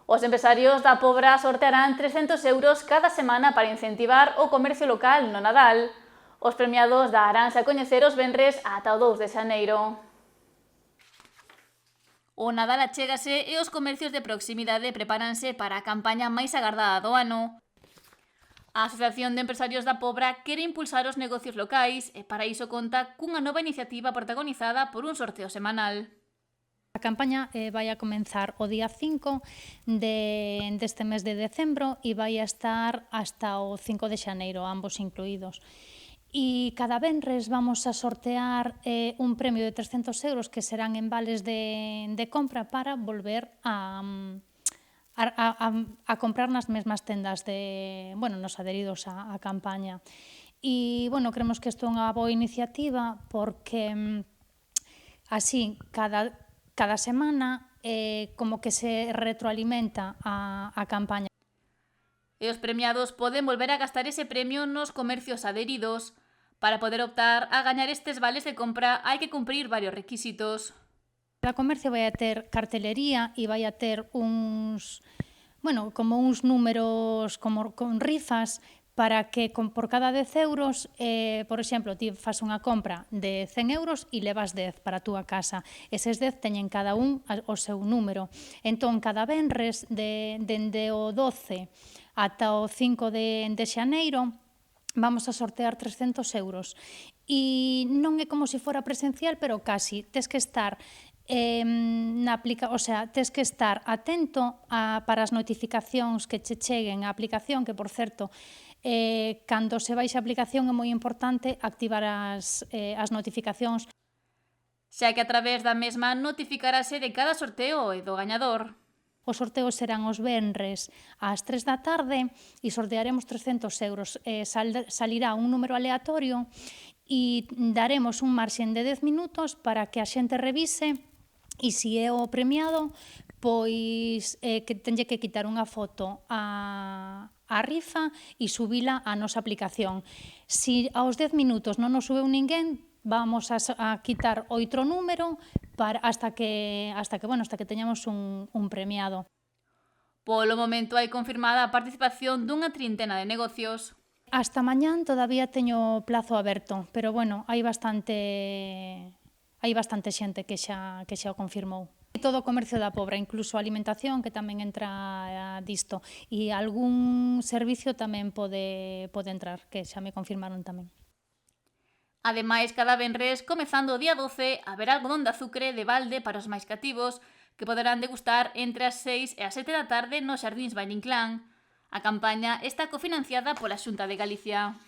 Os empresarios da Pobra sortearán 300 euros cada semana para incentivar o comercio local no Nadal. Os premiados daranse a coñecer os venres ata o 2 de xaneiro. O Nadal achégase e os comercios de proximidade prepáranse para a campaña máis agardada do ano. A Asociación de Empresarios da Pobra quere impulsar os negocios locais e para iso conta cunha nova iniciativa protagonizada por un sorteo semanal. A campaña vai a comenzar o día 5 deste mes de decembro e vai a estar hasta o 5 de xaneiro, ambos incluídos. E cada venres vamos a sortear un premio de 300 euros que serán en vales de compra para volver a comprar nas mesmas tendas nos adheridos á campaña. E, creemos que isto é unha boa iniciativa porque así, cada semana como que se retroalimenta a campaña. E os premiados poden volver a gastar ese premio nos comercios adheridos. Para poder optar a gañar estes vales de compra hai que cumprir varios requisitos. Cada comercio vai a ter cartelería e vai a ter como uns números con rifas para que por cada 10 euros, por exemplo, ti fas unha compra de 100 euros e levas 10 para a túa casa. Eses 10 teñen cada un o seu número. Entón, cada venres, dende o 12 ata o 5 de xaneiro, vamos a sortear 300 euros. E non é como se fora presencial, pero casi. Tes que estar tes que estar atento para as notificacións que che cheguen á aplicación, que, por certo, cando se baixa a aplicación é moi importante activar as notificacións. Xa que a través da mesma notificarase de cada sorteo e do gañador. Os sorteos serán os venres ás 3 da tarde e sortearemos 300 euros. Salirá un número aleatorio e daremos un marxen de 10 minutos para que a xente revise e se é o premiado, pois que tenlle que quitar unha foto á rifa e subila á nosa aplicación. Se aos 10 minutos non nos subeu ninguén, vamos a quitar outro número hasta que teñamos un premiado. Polo momento hai confirmada a participación dunha trintena de negocios. Hasta mañán todavía teño plazo aberto, pero hai bastante xente que xa o confirmou. Todo o comercio da Pobra, incluso a alimentación, que tamén entra disto, e algún servicio tamén pode entrar, que xa me confirmaron tamén. Ademais, cada venres, comezando o día 12, haberá algodón de azucre de balde para os máis cativos, que poderán degustar entre as 6 e as 7 da tarde nos Xardíns Valle Inclán. A campaña está cofinanciada pola Xunta de Galicia.